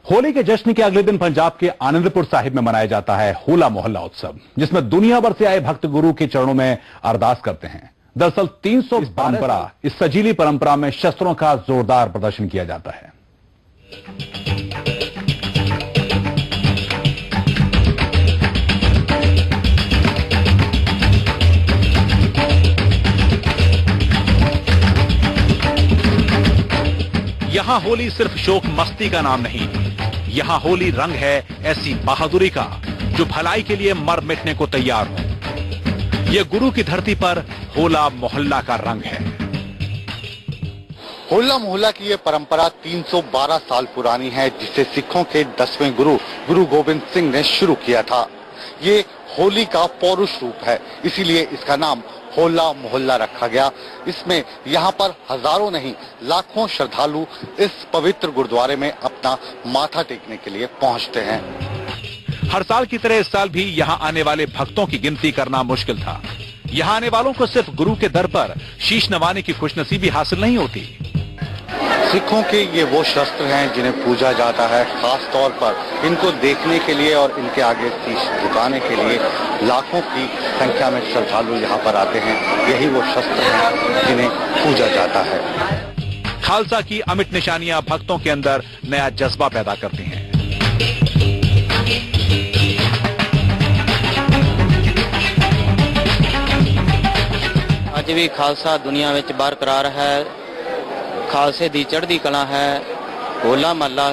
होली के जश्न के अगले दिन पंजाब के आनंदपुर साहिब में मनाया जाता है होला मोहल्ला उत्सव, जिसमें दुनिया भर से आए भक्त गुरु के चरणों में अरदास करते हैं। दरअसल 300 परंपरा इस सजीली परंपरा में शस्त्रों का जोरदार प्रदर्शन किया जाता है। यहां होली सिर्फ शोक मस्ती का नाम नहीं, यहां होली रंग है ऐसी बहादुरी का जो भलाई के लिए मर मिटने को तैयार हो। यह गुरु की धरती पर होला मोहल्ला का रंग है। होला मोहल्ला की यह परंपरा 312 साल पुरानी है, जिसे सिखों के 10वें गुरु गोविंद सिंह ने शुरू किया था। ये होली का पौरुष रूप है, इसीलिए इसका नाम होला मोहल्ला रखा गया। इसमें यहाँ पर हजारों नहीं लाखों श्रद्धालु इस पवित्र गुरुद्वारे में अपना माथा टेकने के लिए पहुंचते हैं। हर साल की तरह इस साल भी यहाँ आने वाले भक्तों की गिनती करना मुश्किल था। यहाँ आने वालों को सिर्फ गुरु के दर पर शीश नवाने की खुशनसीबी हासिल नहीं होती। सिखों के ये वो शस्त्र हैं जिन्हें पूजा जाता है। खास तौर पर इनको देखने के लिए और इनके आगे शीश झुकाने के लिए लाखों की संख्या में श्रद्धालु यहाँ पर आते हैं। यही वो शस्त्र हैं जिन्हें पूजा जाता है। खालसा की अमिट निशानियां भक्तों के अंदर नया जज्बा पैदा करती हैं। आज भी खालसा दुनिया में बरकरार है। खालसे दी चढ़दी कला है। होला महला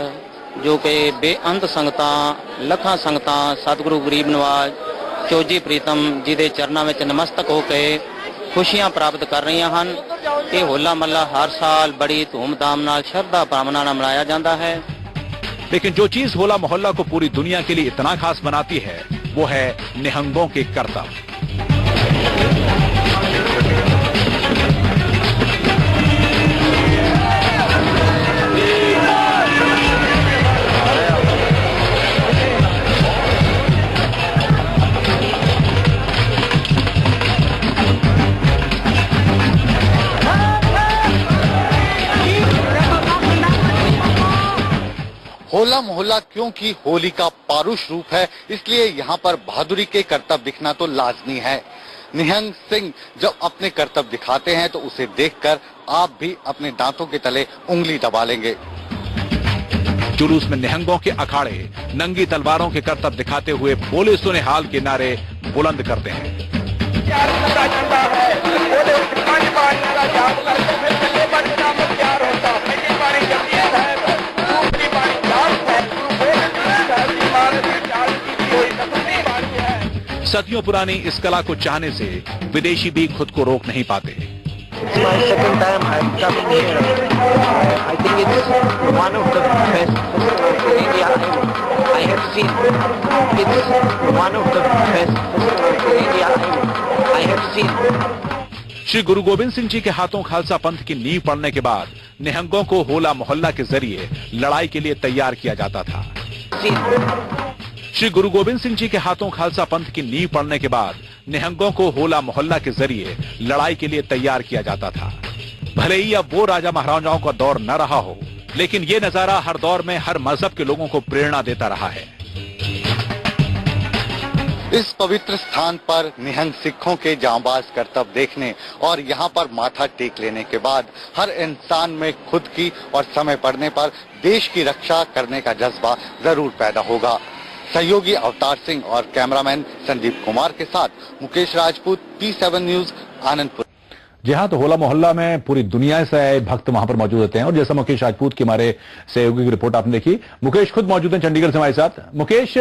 जो कि बेअंत संगतां लखां संगतां सतगुरु गरीब नवाज चौजी प्रीतम जी दे चरनां विच नमस्तक होके खुशियां प्राप्त कर रही हन। ये होला महला हर साल बड़ी धूमधाम नाल श्रद्धा भावना नाल मनाया जाता है। लेकिन जो चीज होला मोहल्ला को पूरी दुनिया के लिए इतना खास बनाती है वो है निहंगों के करतब। होला मोहल्ला क्योंकि होली का पौरुष रूप है, इसलिए यहाँ पर बहादुरी के करतब दिखना तो लाजमी है। निहंग सिंह जब अपने करतब दिखाते हैं तो उसे देखकर आप भी अपने दांतों के तले उंगली दबा लेंगे। जुलूस में निहंगों के अखाड़े नंगी तलवारों के करतब दिखाते हुए बोले सुने हाल के नारे बुलंद करते हैं। सदियों पुरानी इस कला को चाहने से विदेशी भी खुद को रोक नहीं पाते। श्री गुरु गोविंद सिंह जी के हाथों खालसा पंथ की नींव पड़ने के बाद निहंगों को होला मोहल्ला के जरिए लड़ाई के लिए तैयार किया जाता था। श्री गुरु गोविंद सिंह जी के हाथों खालसा पंथ की नींव पड़ने के बाद निहंगों को होला मोहल्ला के जरिए लड़ाई के लिए तैयार किया जाता था। भले ही अब वो राजा महाराजाओं का दौर न रहा हो, लेकिन ये नजारा हर दौर में हर मजहब के लोगों को प्रेरणा देता रहा है। इस पवित्र स्थान पर निहंग सिखों के जांबाज करतब देखने और यहाँ पर माथा टेक लेने के बाद हर इंसान में खुद की और समय पड़ने पर देश की रक्षा करने का जज्बा जरूर पैदा होगा। सहयोगी अवतार सिंह और कैमरामैन संदीप कुमार के साथ मुकेश राजपूत, P7 न्यूज, आनंदपुर। जी हाँ, तो होला मोहल्ला में पूरी दुनिया से आए भक्त वहां पर मौजूद होते हैं और जैसा मुकेश राजपूत की हमारे सहयोगी की रिपोर्ट आपने देखी, मुकेश खुद मौजूद हैं चंडीगढ़ से हमारे साथ। मुकेश,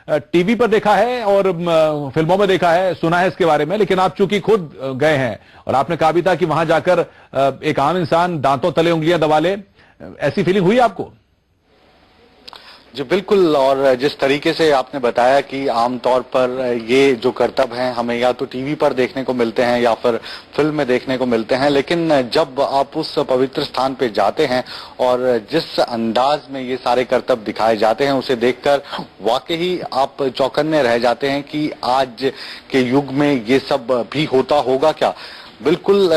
टीवी पर देखा है और फिल्मों में देखा है, सुना है इसके बारे में, लेकिन आप चूंकि खुद गए हैं और आपने कहा भी था कि वहां जाकर एक आम इंसान दांतों तले उंगलियां दबा ले, ऐसी फीलिंग हुई आपको? जी बिल्कुल, और जिस तरीके से आपने बताया कि आमतौर पर ये जो करतब हैं हमें या तो टीवी पर देखने को मिलते हैं या फिर फिल्म में देखने को मिलते हैं, लेकिन जब आप उस पवित्र स्थान पे जाते हैं और जिस अंदाज में ये सारे करतब दिखाए जाते हैं उसे देखकर वाकई आप चौकन्ने रह जाते हैं कि आज के युग में ये सब भी होता होगा क्या। बिल्कुल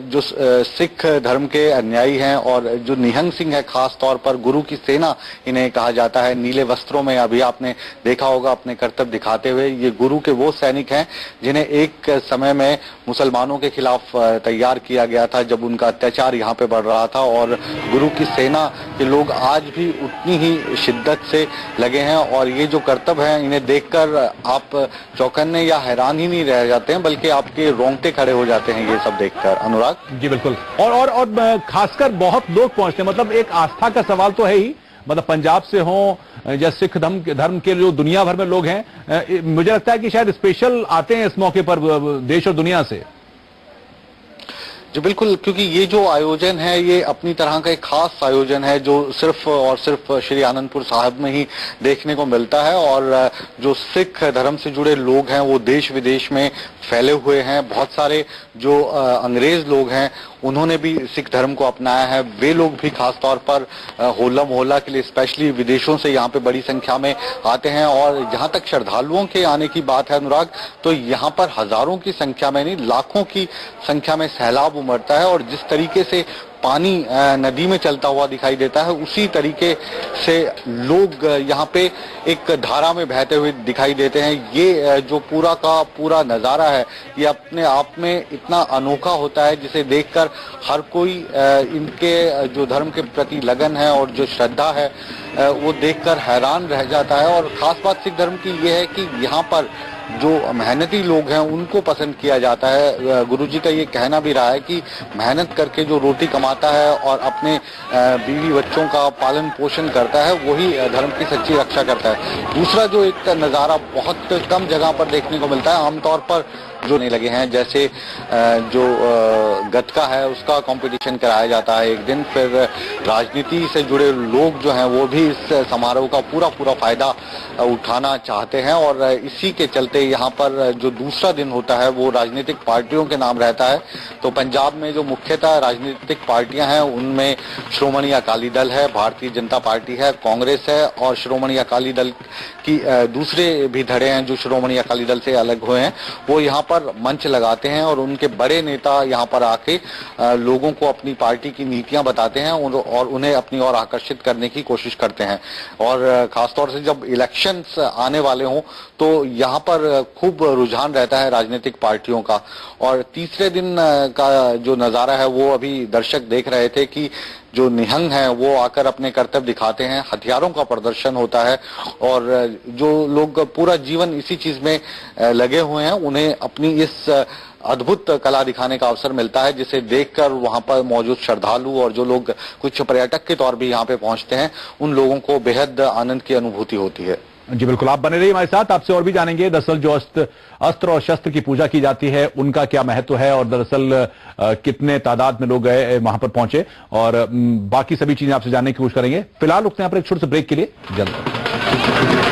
जो सिख धर्म के अनुयायी हैं और जो निहंग सिंह है, खास तौर पर गुरु की सेना इन्हें कहा जाता है, नीले वस्त्रों में अभी आपने देखा होगा अपने कर्तव्य दिखाते हुए, ये गुरु के वो सैनिक हैं जिन्हें एक समय में मुसलमानों के खिलाफ तैयार किया गया था जब उनका अत्याचार यहाँ पे बढ़ रहा था। और गुरु की सेना के लोग आज भी उतनी ही शिद्दत से लगे हैं और ये जो कर्तव्य है इन्हें देखकर आप चौकन्ने या हैरान ही नहीं रह जाते हैं, बल्कि आपके रोंगटे खड़े हो जाते हैं ये सब देखकर। अनुराग जी बिल्कुल। और खासकर बहुत लोग पहुंचते हैं, मतलब एक आस्था का सवाल तो है ही, मतलब पंजाब से हो या सिख धर्म के जो दुनिया भर में लोग हैं, मुझे लगता है कि शायद स्पेशल आते हैं इस मौके पर देश और दुनिया से। जी बिल्कुल, क्योंकि ये जो आयोजन है ये अपनी तरह का एक खास आयोजन है जो सिर्फ और सिर्फ श्री आनंदपुर साहिब में ही देखने को मिलता है। और जो सिख धर्म से जुड़े लोग हैं वो देश विदेश में फैले हुए हैं। बहुत सारे जो अंग्रेज लोग हैं उन्होंने भी सिख धर्म को अपनाया है, वे लोग भी खास तौर पर होला मोहल्ला के लिए स्पेशली विदेशों से यहाँ पे बड़ी संख्या में आते हैं। और जहाँ तक श्रद्धालुओं के आने की बात है अनुराग, तो यहाँ पर हजारों की संख्या में नहीं लाखों की संख्या में सैलाब उमड़ता है और जिस तरीके से पानी नदी में चलता हुआ दिखाई देता है उसी तरीके से लोग यहाँ पे एक धारा में बहते हुए दिखाई देते हैं। ये जो पूरा का पूरा नजारा है ये अपने आप में इतना अनोखा होता है जिसे देखकर हर कोई इनके जो धर्म के प्रति लगन है और जो श्रद्धा है वो देखकर हैरान रह जाता है। और खास बात सिख धर्म की ये है कि यहाँ पर जो मेहनती लोग हैं उनको पसंद किया जाता है। गुरुजी का ये कहना भी रहा है कि मेहनत करके जो रोटी कमाता है और अपने बीवी बच्चों का पालन पोषण करता है वही धर्म की सच्ची रक्षा करता है। दूसरा जो एक नज़ारा बहुत कम जगह पर देखने को मिलता है, आमतौर पर जो नहीं लगे हैं, जैसे जो गतका है उसका कंपटीशन कराया जाता है एक दिन, फिर राजनीति से जुड़े लोग जो हैं वो भी इस समारोह का पूरा फायदा उठाना चाहते हैं। और इसी के चलते यहाँ पर जो दूसरा दिन होता है वो राजनीतिक पार्टियों के नाम रहता है। तो पंजाब में जो मुख्यतः राजनीतिक पार्टियां हैं उनमें श्रोमणी अकाली दल है, भारतीय जनता पार्टी है, कांग्रेस है और श्रोमणी अकाली दल की दूसरे भी धड़े हैं जो श्रोमणी अकाली दल से अलग हुए हैं, वो यहाँ पर मंच लगाते हैं और उनके बड़े नेता यहाँ पर आके लोगों को अपनी पार्टी की नीतियां बताते हैं और उन्हें अपनी ओर आकर्षित करने की कोशिश करते हैं। और खासतौर से जब इलेक्शंस आने वाले हों तो यहाँ पर खूब रुझान रहता है राजनीतिक पार्टियों का। और तीसरे दिन का जो नजारा है वो अभी दर्शक देख रहे थे कि जो निहंग हैं वो आकर अपने कर्तव्य दिखाते हैं, हथियारों का प्रदर्शन होता है और जो लोग पूरा जीवन इसी चीज में लगे हुए हैं उन्हें अपनी इस अद्भुत कला दिखाने का अवसर मिलता है, जिसे देखकर वहां पर मौजूद श्रद्धालु और जो लोग कुछ पर्यटक के तौर भी यहाँ पे पहुंचते हैं उन लोगों को बेहद आनंद की अनुभूति होती है। जी बिल्कुल, आप बने रहिए हमारे साथ, आपसे और भी जानेंगे दरअसल जो अस्त्र और शस्त्र की पूजा की जाती है उनका क्या महत्व है और दरअसल कितने तादाद में लोग गए वहां पर पहुंचे और बाकी सभी चीजें आपसे जानने की कोशिश करेंगे। फिलहाल रुकते हैं यहाँ पर एक छोटे से ब्रेक के लिए, जल्द।